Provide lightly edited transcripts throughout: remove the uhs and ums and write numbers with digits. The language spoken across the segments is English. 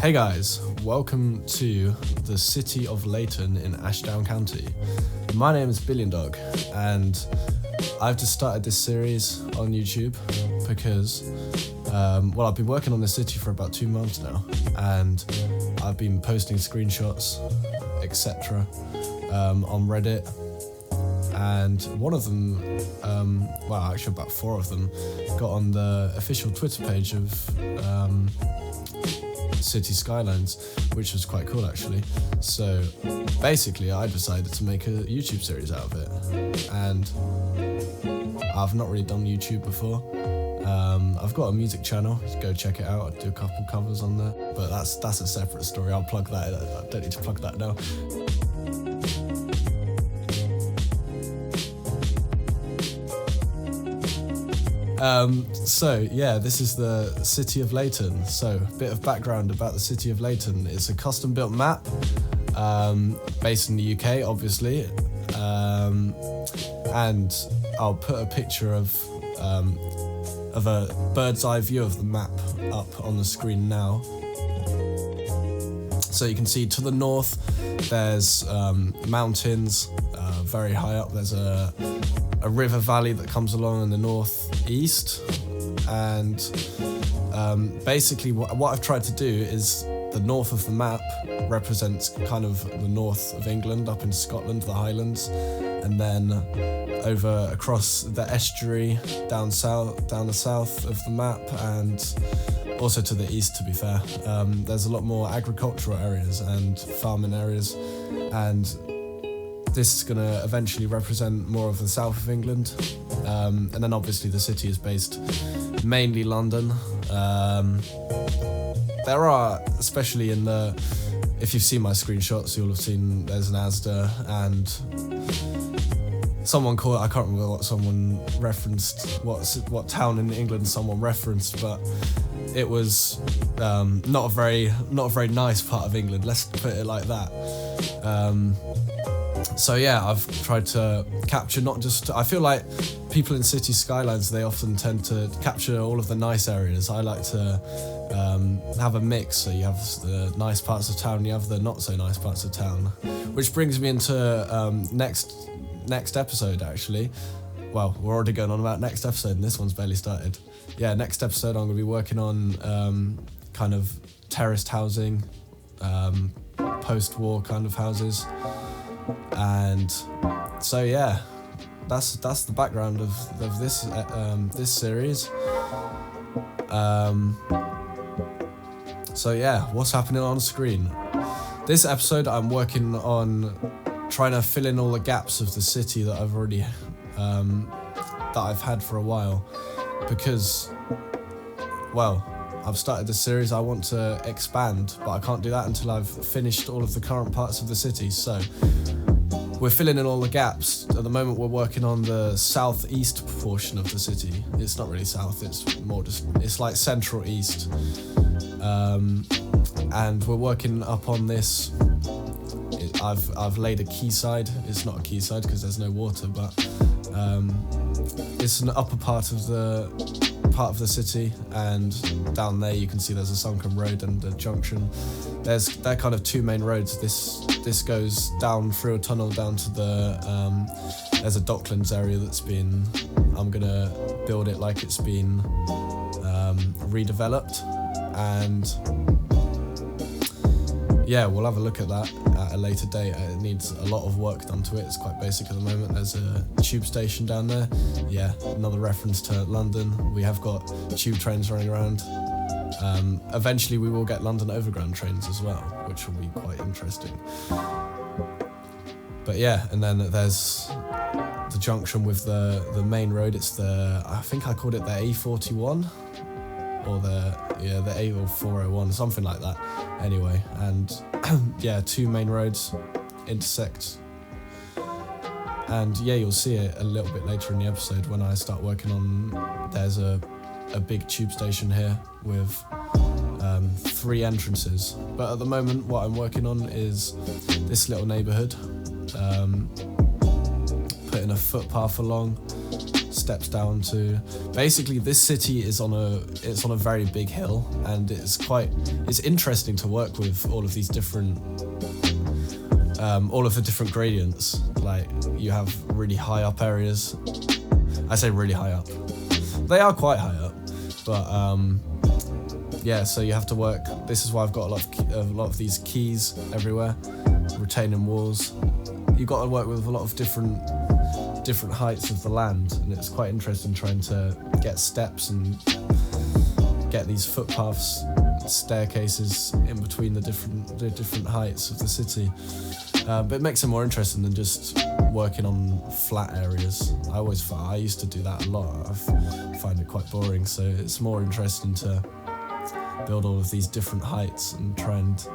Hey guys, welcome to the city of Leighton in Ashdown County. My name is Billion Dog and I've just started this series on YouTube because, I've been working on this city for about 2 months now and I've been posting screenshots, etc. On Reddit, and one of them, actually about 4 of them, got on the official Twitter page of City Skylines, which was quite cool actually. So basically I decided to make a YouTube series out of it, and I've not really done YouTube before. I've got a music channel, go check it out. I do a couple covers on there, but that's a separate story. I'll plug that. I don't need to plug that now. This is the city of Leighton. So, a bit of background about the city of Leighton. It's a custom-built map, based in the UK, obviously, and I'll put a picture of a bird's eye view of the map up on the screen now. So you can see to the north, there's mountains, very high up. There's a river valley that comes along in the northeast, and basically what I've tried to do is the north of the map represents kind of the north of England up into Scotland, the Highlands, and then over across the estuary down the south of the map, and also to the east, to be fair. There's a lot more agricultural areas and farming areas, and this is going to eventually represent more of the south of England. And then obviously the city is based mainly London. There are, especially if you've seen my screenshots, you'll have seen there's an Asda, and someone called, I can't remember what someone referenced, what town in England someone referenced, but it was not a very nice part of England, let's put it like that. I've tried to capture not just, I feel like people in city skylines, they often tend to capture all of the nice areas. I like to have a mix, so you have the nice parts of town, you have the not so nice parts of town, which brings me into next episode actually. Well, we're already going on about next episode and this one's barely started. Yeah, next episode I'm going to be working on kind of terraced housing, post-war kind of houses. And so yeah, that's the background of this series. What's happening on screen? This episode I'm working on trying to fill in all the gaps of the city that I've already that I've had for a while, because I've started this series, I want to expand, but I can't do that until I've finished all of the current parts of the city. So we're filling in all the gaps. At the moment we're working on the southeast portion of the city. It's not really south, it's more it's like central east. And we're working up on this. I've laid a quayside. It's not a quayside because there's no water, but it's an upper part of the city, and down there you can see there's a sunken road and a junction. They're kind of 2 main roads. This goes down through a tunnel down to there's a Docklands area I'm gonna build it like it's been redeveloped, and yeah, we'll have a look at that at a later date. It needs a lot of work done to it. It's quite basic at the moment. There's a tube station down there. Yeah, another reference to London. We have got tube trains running around. Eventually we will get London Overground trains as well, which will be quite interesting. But yeah, and then there's the junction with the main road. It's I think I called it the A41 or the A401, something like that. Anyway, and yeah, two main roads intersect. And yeah, you'll see it a little bit later in the episode when I start working on, there's a big tube station here with 3 entrances. But at the moment, what I'm working on is this little neighbourhood, putting a footpath along, steps down to, basically this city is on a very big hill, and it's interesting to work with all of these different all of the different gradients. Like, you have really high up areas. I say really high up, they are quite high up, but yeah, so you have to work. This is why I've got a lot of these keys everywhere, retaining walls. You've got to work with a lot of different heights of the land, and it's quite interesting trying to get steps and get these footpaths, staircases in between the different heights of the city. But it makes it more interesting than just working on flat areas. I used to do that a lot. I find it quite boring, so it's more interesting to build all of these different heights and try and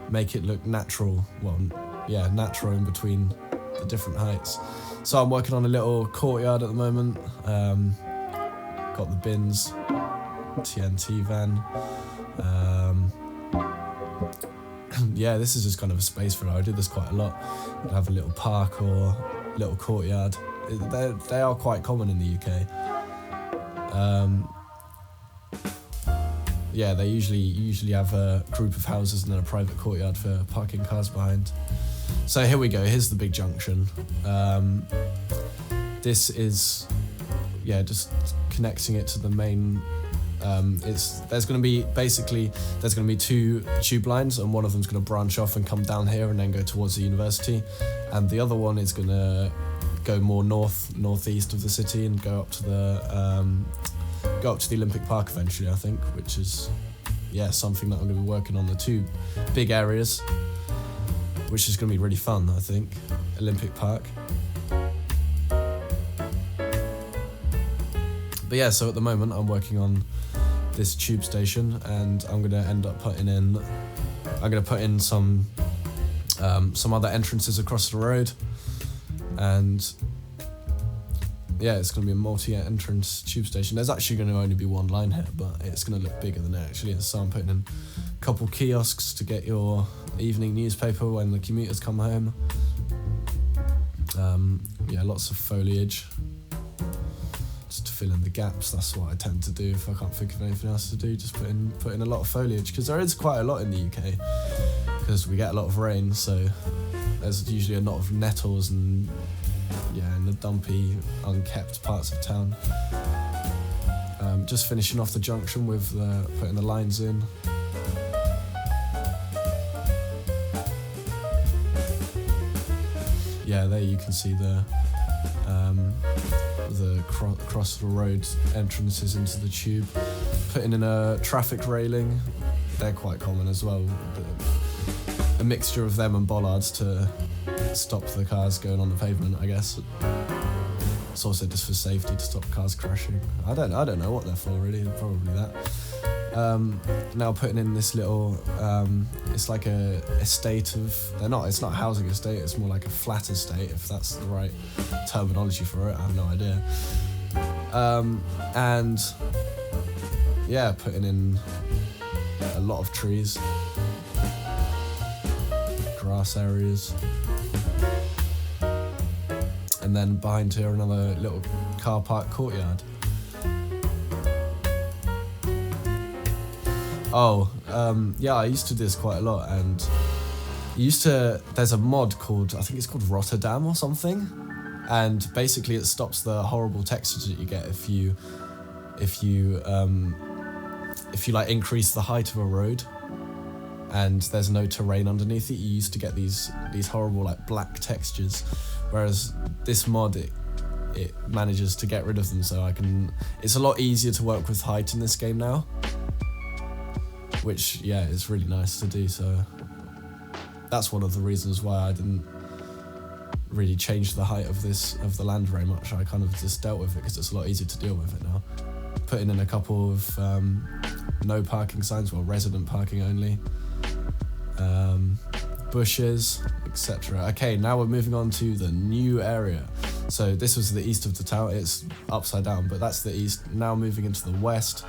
make it look natural. Well, yeah, natural in between the different heights. So I'm working on a little courtyard at the moment. Got the bins, TNT van. Yeah, this is just kind of a space for it. I do this quite a lot. I have a little park or little courtyard. They are quite common in the UK. Yeah, they usually have a group of houses and then a private courtyard for parking cars behind. So here we go, here's the big junction. This is, yeah, just connecting it to the main, there's going to be 2 tube lines, and one of them's going to branch off and come down here and then go towards the university, and the other one is going to go more northeast of the city and go up to the Olympic Park eventually, I think, which is, yeah, something that I'm going to be working on, the 2 big areas, which is going to be really fun, I think. Olympic Park. But yeah, so at the moment I'm working on this tube station, and I'm going to end up putting in some other entrances across the road, and yeah, it's going to be a multi-entrance tube station. There's actually going to only be one line here, but it's going to look bigger than it actually is. So I'm putting in a couple kiosks to get your evening newspaper when the commuters come home. Yeah, lots of foliage, just to fill in the gaps. That's what I tend to do if I can't think of anything else to do. Just put in a lot of foliage, because there is quite a lot in the UK, because we get a lot of rain, so there's usually a lot of nettles and, yeah, in the dumpy, unkept parts of town. Just finishing off the junction with putting the lines in. Yeah, there you can see the cross the road entrances into the tube. Putting in a traffic railing, they're quite common as well. A mixture of them and bollards to stop the cars going on the pavement, I guess. It's also just for safety, to stop cars crashing. I don't know what they're for really, probably that. Now putting in this little, it's like a estate of, it's not a housing estate, it's more like a flat estate, if that's the right terminology for it, I have no idea. And yeah, putting in a lot of trees, grass areas. And then behind here, another little car park courtyard. Yeah, I used to do this quite a lot, and there's a mod called, I think it's called Rotterdam or something, and basically it stops the horrible textures that you get if you if you like increase the height of a road and there's no terrain underneath it, you used to get these horrible like black textures, whereas this mod it manages to get rid of them, so it's a lot easier to work with height in this game now, which yeah, is really nice to do. So that's one of the reasons why I didn't really change the height of the land very much. I kind of just dealt with it because it's a lot easier to deal with it now. Putting in a couple of no parking signs, well, resident parking only, bushes, etc. Okay, now we're moving on to the new area. So this was the east of the town. It's upside down, but that's the east. Now moving into the west.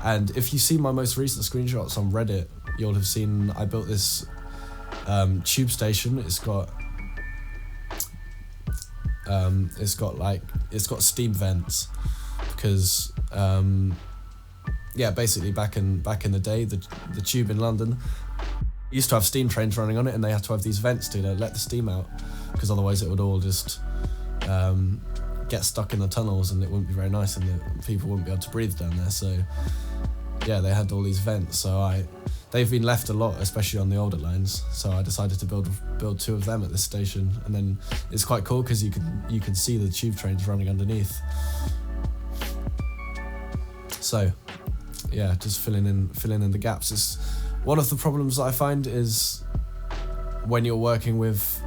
And if you see my most recent screenshots on Reddit, you'll have seen I built this tube station. It's got steam vents because yeah, basically back in the day, the tube in London used to have steam trains running on it, and they had to have these vents to let the steam out, because otherwise it would all just get stuck in the tunnels and it wouldn't be very nice, and people wouldn't be able to breathe down there. So yeah, they had all these vents. So they've been left a lot, especially on the older lines. So I decided to build 2 of them at this station, and then it's quite cool because you can see the tube trains running underneath. So yeah, just filling in the gaps. It's one of the problems that I find is when you're working with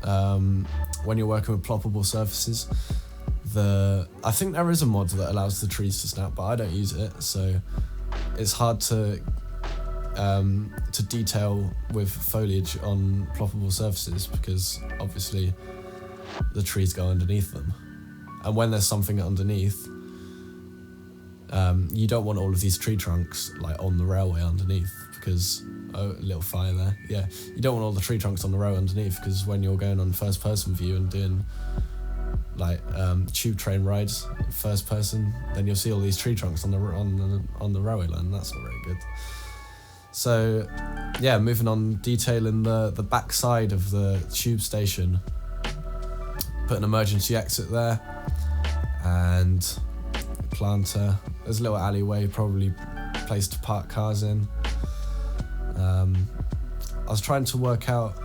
ploppable surfaces. I think there is a mod that allows the trees to snap, but I don't use it, so it's hard to detail with foliage on ploppable surfaces, because obviously the trees go underneath them, and when there's something underneath, you don't want all of these tree trunks like on the railway underneath, because a little fire there. Yeah, you don't want all the tree trunks on the railway underneath, because when you're going on first person view and doing like tube train rides first person, then you'll see all these tree trunks on the railway line. That's not very good. So yeah, moving on, detailing the back side of the tube station. Put an emergency exit there, and a planter. There's a little alleyway, probably place to park cars in. I was trying to work out,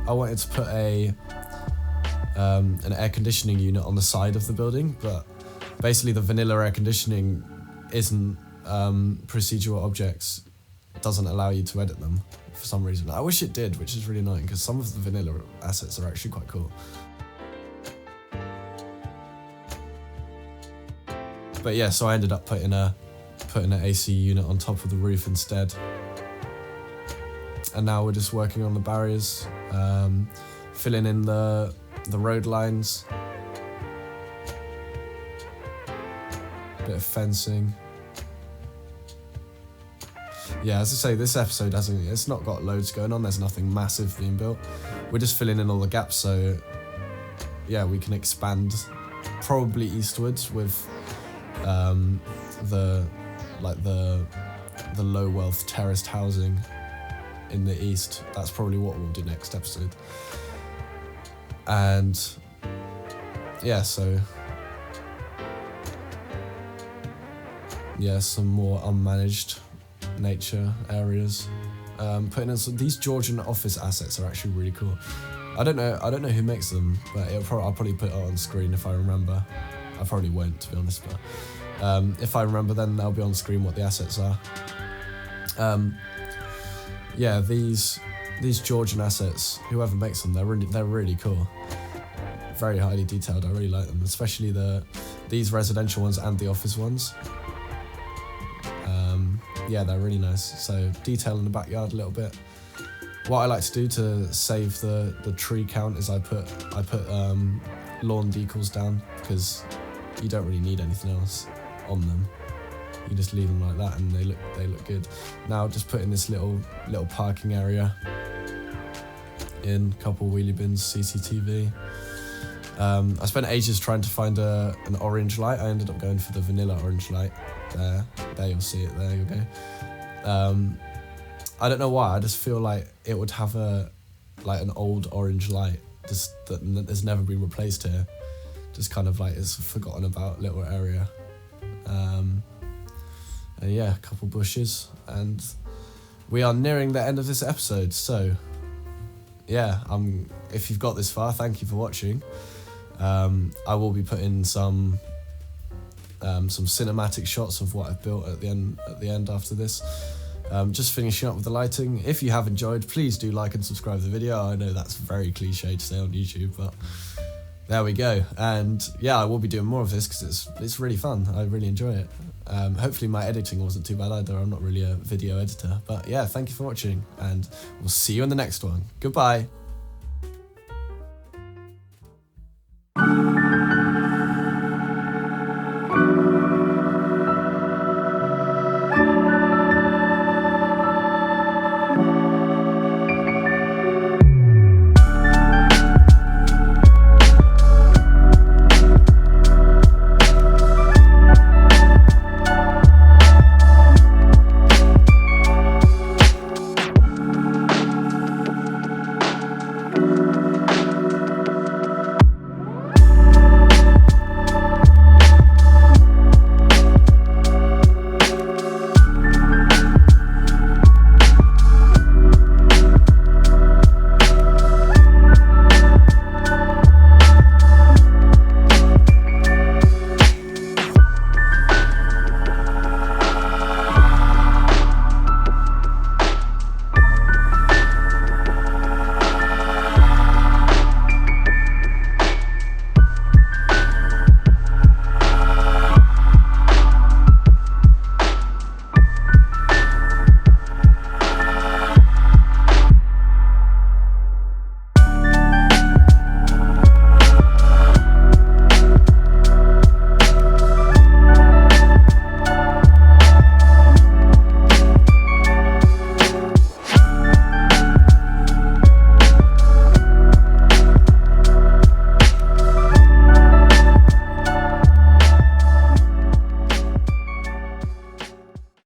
I wanted to put an air conditioning unit on the side of the building, but basically the vanilla air conditioning isn't procedural objects. It doesn't allow you to edit them for some reason. I wish it did, which is really annoying, because some of the vanilla assets are actually quite cool. But yeah, so I ended up putting an AC unit on top of the roof instead. And now we're just working on the barriers, filling in the road lines, bit of fencing. Yeah, as I say, this episode it's not got loads going on. There's nothing massive being built. We're just filling in all the gaps, so yeah, we can expand probably eastwards with the low wealth terraced housing in the east. That's probably what we'll do next episode. And yeah, so yeah, some more unmanaged nature areas. Putting in these Georgian office assets are actually really cool. I don't know who makes them, but I'll probably put it on screen if I remember. I probably won't, to be honest, but if I remember, then they'll be on screen what the assets are. Yeah, these Georgian assets, whoever makes them, they're really cool. Very highly detailed. I really like them, especially these residential ones and the office ones. Yeah, they're really nice. So detail in the backyard a little bit. What I like to do to save the tree count is I put lawn decals down, because you don't really need anything else on them. You just leave them like that and they look good. Now just put in this little parking area in, couple wheelie bins, CCTV. I spent ages trying to find an orange light. I ended up going for the vanilla orange light. There you'll see it, there you go. I don't know why, I just feel like it would have an old orange light just that has never been replaced here. Just kind of like it's a forgotten about little area. And yeah, a couple bushes, and we are nearing the end of this episode. So yeah, if you've got this far, thank you for watching. I will be putting some cinematic shots of what I've built at the end after this. Just finishing up with the lighting. If you have enjoyed, please do like and subscribe to the video. I know that's very cliche to say on YouTube, but there we go. And yeah, I will be doing more of this because it's really fun. I really enjoy it. Hopefully my editing wasn't too bad either. I'm not really a video editor. But yeah, thank you for watching, and we'll see you in the next one. Goodbye.